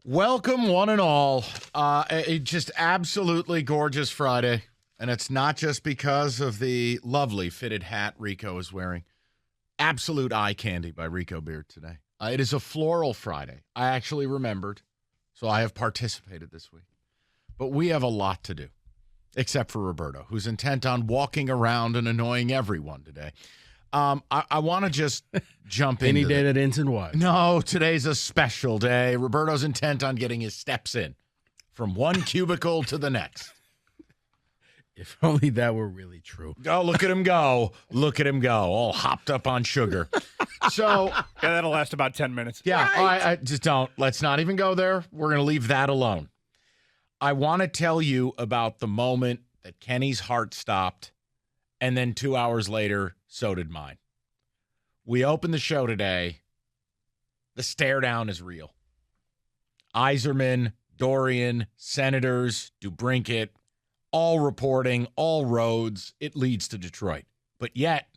Welcome, one and all. A just absolutely gorgeous Friday. And it's not just because of the lovely fitted hat Rico is wearing. Absolute eye candy by Rico Beard today. It is a floral Friday. I actually remembered, so I have participated this week. But we have a lot to do, except for Roberto, who's intent on walking around and annoying everyone today. I want to just jump in. Any day that ends in what? No, today's a special day. Roberto's intent on getting his steps in from one cubicle to the next. If only that were really true. Oh, look at him go. Look at him go. All hopped up on sugar. So, yeah, that'll last about 10 minutes. Yeah, Right. I just don't. Let's not even go there. We're going to leave that alone. I want to tell you about the moment that Kenny's heart stopped, and then 2 hours later, so did mine. We opened the show today. The stare down is real. Yzerman, Dorian, Senators, DeBrincat, all reporting, all roads. It leads to Detroit. But yet,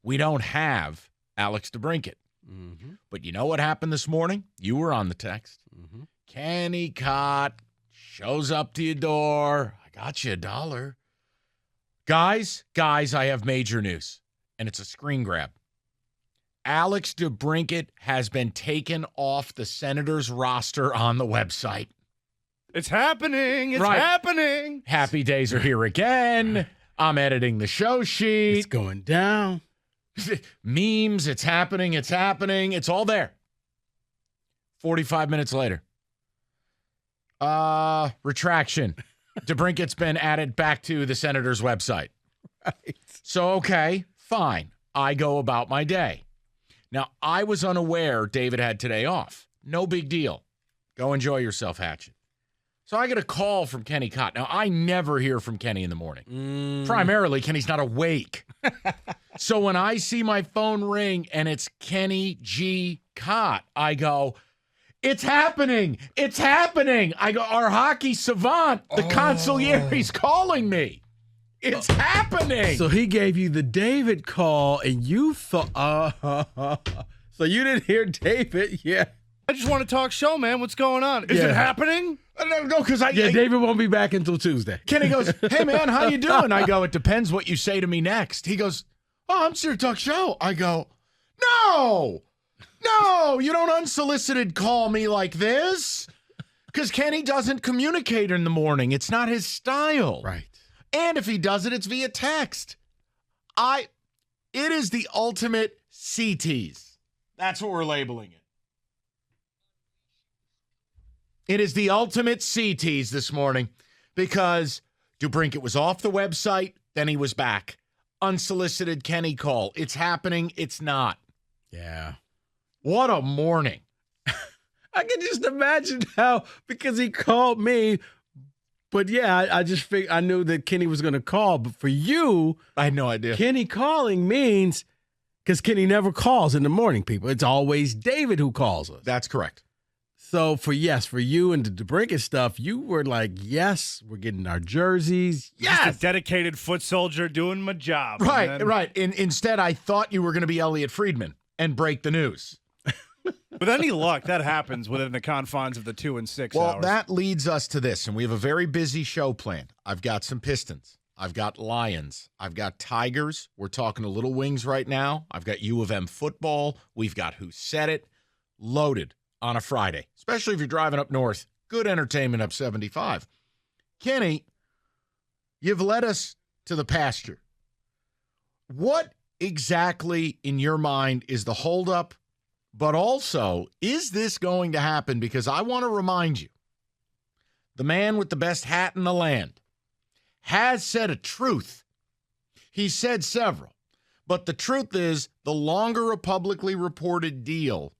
we don't have Alex DeBrincat. Mm-hmm. But you know what happened this morning? You were on the text. Mm-hmm. Kenny Cott shows up to your door. I got you $1. Guys, I have major news. And it's a screen grab. Alex DeBrincat has been taken off the Senators roster on the website. It's happening. It's Right. happening. Happy days are here again. I'm editing the show sheet. It's going down. Memes, it's happening. It's all there. 45 minutes later. Retraction. DeBrincat's been added back to the Senators website. Right. So, okay, fine. I go about my day. Now, I was unaware David had today off. No big deal. Go enjoy yourself, Hatchet. So I get a call from Kenny Cott. Now, I never hear from Kenny in the morning. Primarily, Kenny's not awake. So when I see my phone ring and it's Kenny G. Cott, I go, it's happening. It's happening. I go, our hockey savant, the consigliere's calling me. It's happening. So he gave you the David call, and you thought, so you didn't hear David? Yeah. I just want to talk show, man. What's going on? Is it happening? No, because David won't be back until Tuesday. Kenny goes, hey, man, how you doing? I go, it depends what you say to me next. He goes, oh, I'm just here to talk show. I go, no, you don't unsolicited call me like this. Because Kenny doesn't communicate in the morning. It's not his style. Right. And if he does it, it's via text. It is the ultimate CTs. That's what we're labeling it. It is the ultimate CTs this morning because DeBrincat was off the website, then he was back. Unsolicited Kenny call. It's happening. It's not. Yeah. What a morning. I can just imagine how, because he called me, but yeah, I just figured, I knew that Kenny was going to call. But for you, I had no idea. Kenny calling means, because Kenny never calls in the morning, people. It's always David who calls us. That's correct. So for you and the DeBrincat stuff, you were like, yes, we're getting our jerseys. Just Yes. a dedicated foot soldier doing my job. Right, And then- right. Instead, I thought you were going to be Elliot Friedman and break the news. With any luck, that happens within the confines of the 2 and 6 Well, hours. that leads us to this, and we have a very busy show planned. I've got some Pistons. I've got Lions. I've got Tigers. We're talking to Little Wings right now. I've got U of M football. We've got Who Said It. Loaded on a Friday, especially if you're driving up north. Good entertainment up 75. Kenny, you've led us to the pasture. What exactly in your mind is the holdup? But also, is this going to happen? Because I want to remind you, the man with the best hat in the land has said a truth. He said several. But the truth is, the longer a publicly reported deal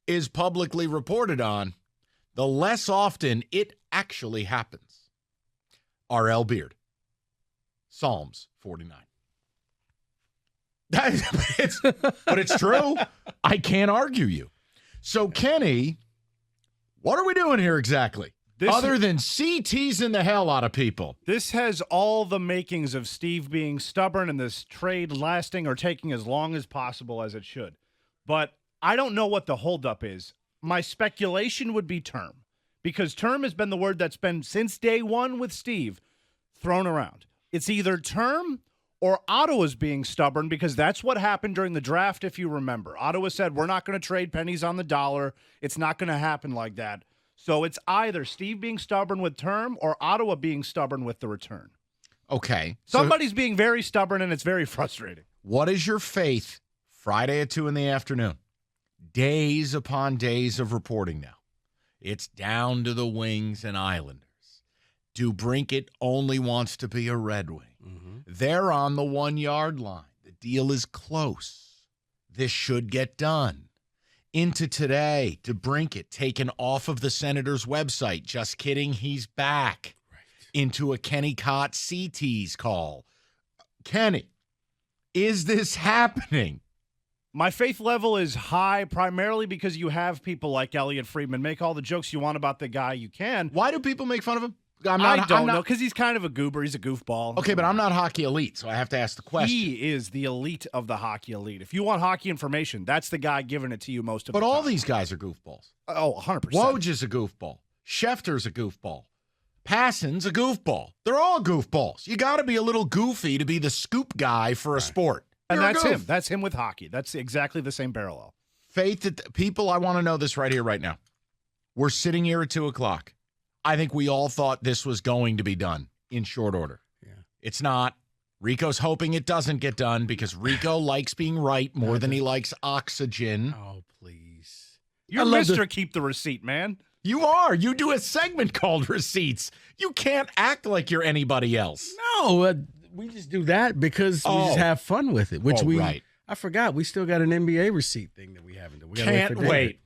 is publicly reported on, the less often it actually happens. R.L. Beard, Psalms 49. But it's true. I can't argue you. So, Kenny, what are we doing here exactly? Other than teasing the hell out of people. This has all the makings of Steve being stubborn and this trade lasting or taking as long as possible as it should. But I don't know what the holdup is. My speculation would be term. because term has been the word that's been since day one with Steve thrown around. It's either term or Ottawa's being stubborn, because that's what happened during the draft, if you remember. Ottawa said, we're not going to trade pennies on the dollar. It's not going to happen like that. So it's either Steve being stubborn with term or Ottawa being stubborn with the return. Okay. Somebody's being very stubborn, and it's very frustrating. What is your faith Friday at 2 in the afternoon? Days upon days of reporting now. It's down to the Wings and Islanders. DeBrincat only wants to be a Red Wing. Mm-hmm. They're on the 1 yard line. The deal is close. This should get done. Into today, DeBrincat taken off of the Senators' website. Just kidding, he's back. Right. Into a Kenny Cott CT's call. Kenny, is this happening? My faith level is high primarily because you have people like Elliot Friedman. Make all the jokes you want about the guy you can. Why do people make fun of him? I don't know, because he's kind of a goober. He's a goofball. Okay, but I'm not hockey elite, so I have to ask the question. He is the elite of the hockey elite. If you want hockey information, that's the guy giving it to you most of the time. But all these guys are goofballs. Oh, 100%. Woj is a goofball. Schefter's a goofball. Passan's a goofball. They're all goofballs. You got to be a little goofy to be the scoop guy for a sport. And that's him. That's him with hockey. That's exactly the same parallel. Faith that people, I want to know this right here, right now. We're sitting here at 2 o'clock. I think we all thought this was going to be done in short order. Yeah. It's not. Rico's hoping it doesn't get done because Rico likes being right more than he likes oxygen. Oh, please. You're Mr. Keep the Receipt, man. You are. You do a segment called Receipts. You can't act like you're anybody else. No, we just do that because we just have fun with it, which right. I forgot. We still got an NBA receipt thing that we haven't done. Can't wait.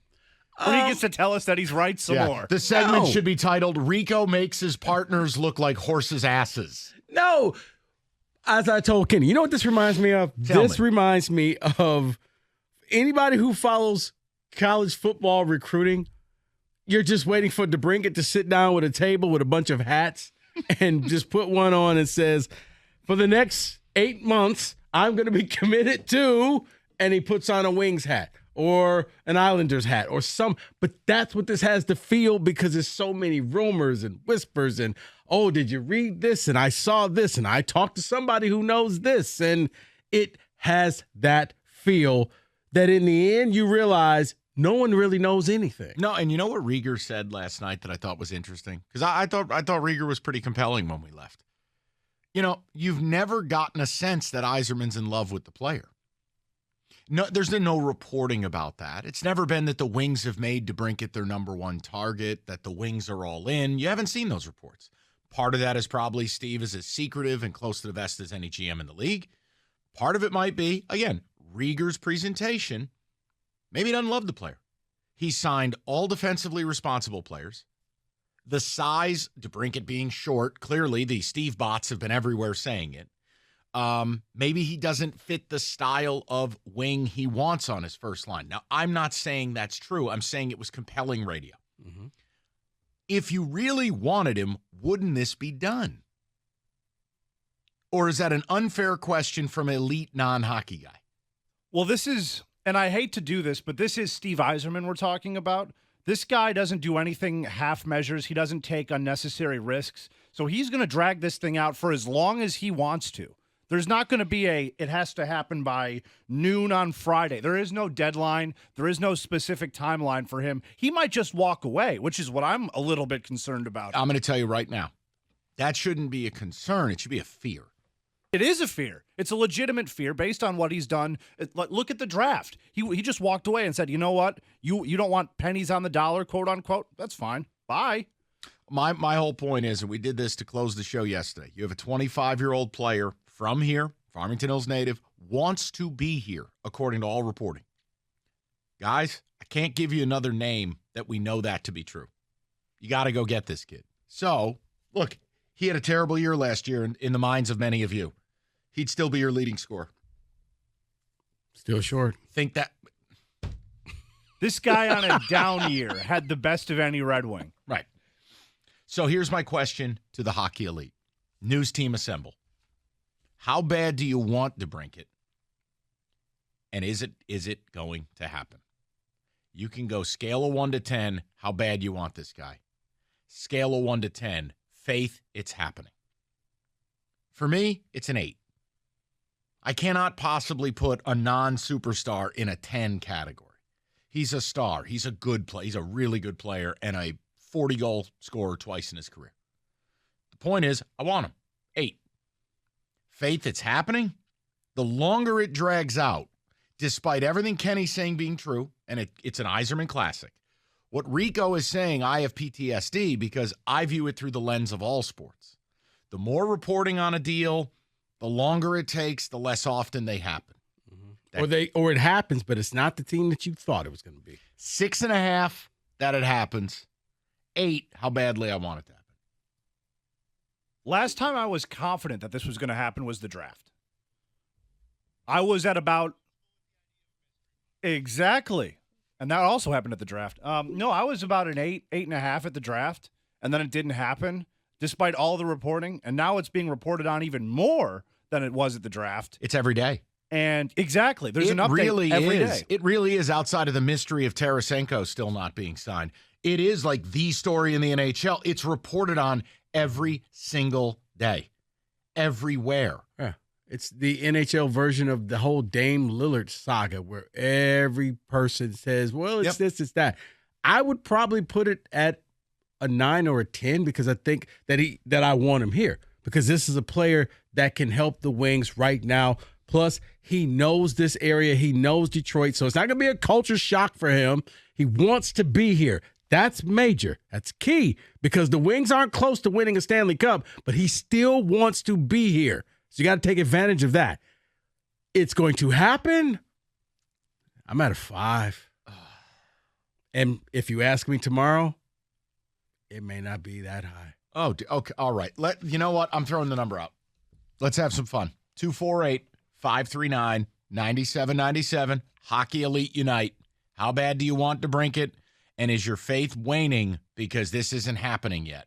Or he gets to tell us that he's right some more. The segment should be titled, Rico Makes His Partners Look Like Horses' Asses. No. As I told Kenny, you know what this reminds me of? This reminds me of anybody who follows college football recruiting. You're just waiting for DeBrincat to sit down with a table with a bunch of hats and just put one on and says, for the next 8 months, I'm going to be committed to, and he puts on a Wings hat. Or an Islanders hat or but that's what this has to feel because there's so many rumors and whispers and, oh, did you read this? And I saw this and I talked to somebody who knows this. And it has that feel that in the end you realize no one really knows anything. No, and you know what Rieger said last night that I thought was interesting? Because I thought Rieger was pretty compelling when we left. You know, you've never gotten a sense that Yzerman's in love with the player. No, there's been no reporting about that. It's never been that the Wings have made DeBrincat their number one target, that the Wings are all in. You haven't seen those reports. Part of that is probably Steve is as secretive and close to the vest as any GM in the league. Part of it might be, again, Rieger's presentation. Maybe he doesn't love the player. He signed all defensively responsible players. The size, DeBrincat being short, clearly the Steve bots have been everywhere saying it. Maybe he doesn't fit the style of wing he wants on his first line. Now, I'm not saying that's true. I'm saying it was compelling radio. Mm-hmm. If you really wanted him, wouldn't this be done? Or is that an unfair question from an elite non-hockey guy? Well, this is, and I hate to do this, but this is Steve Yzerman we're talking about. This guy doesn't do anything half measures. He doesn't take unnecessary risks. So he's going to drag this thing out for as long as he wants to. There's not going to be it has to happen by noon on Friday. There is no deadline. There is no specific timeline for him. He might just walk away, which is what I'm a little bit concerned about. I'm going to tell you right now, that shouldn't be a concern. It should be a fear. It is a fear. It's a legitimate fear based on what he's done. Look at the draft. He just walked away and said, you know what? You don't want pennies on the dollar, quote unquote. That's fine. Bye. My whole point is, and we did this to close the show yesterday, you have a 25-year-old player from here, Farmington Hills native, wants to be here, according to all reporting. Guys, I can't give you another name that we know that to be true. You got to go get this kid. So, look, he had a terrible year last year in the minds of many of you. He'd still be your leading scorer. Still short. Think that. This guy on a down year had the best of any Red Wing. Right. So here's my question to the hockey elite. News team assemble. How bad do you want DeBrincat? And is it going to happen? You can go scale of 1 to 10, how bad you want this guy. scale of 1 to 10, faith, it's happening. For me, it's an 8. I cannot possibly put a non-superstar in a 10 category. He's a star. He's a good player. He's a really good player and a 40-goal scorer twice in his career. The point is, I want him. 8. Faith, it's happening. The longer it drags out, despite everything Kenny's saying being true, and it's an Yzerman classic, what Rico is saying, I have PTSD because I view it through the lens of all sports. The more reporting on a deal, the longer it takes, the less often they happen. Or it happens, but it's not the team that you thought it was going to be. 6.5 that it happens. 8 how badly I want it to happen. Last time I was confident that this was going to happen was the draft. I was at about exactly, and that also happened at the draft. No, I was about an 8.5 at the draft, and then it didn't happen despite all the reporting, and now it's being reported on even more than it was at the draft. It's every day. And exactly, there's an update every day. It really is, outside of the mystery of Tarasenko still not being signed. It is like the story in the NHL. It's reported on every single day, everywhere. Yeah. It's the NHL version of the whole Dame Lillard saga where every person says, well, it's this, it's that. I would probably put it at a 9 or a 10 because I think that I want him here because this is a player that can help the Wings right now. Plus, he knows this area. He knows Detroit. So it's not going to be a culture shock for him. He wants to be here. That's major. That's key because the Wings aren't close to winning a Stanley Cup, but he still wants to be here. So you got to take advantage of that. It's going to happen. I'm at a 5. And if you ask me tomorrow, it may not be that high. Oh, okay. All right. You know what? I'm throwing the number out. Let's have some fun. 248-539-9797. Hockey Elite Unite. How bad do you want DeBrincat? And is your faith waning because this isn't happening yet?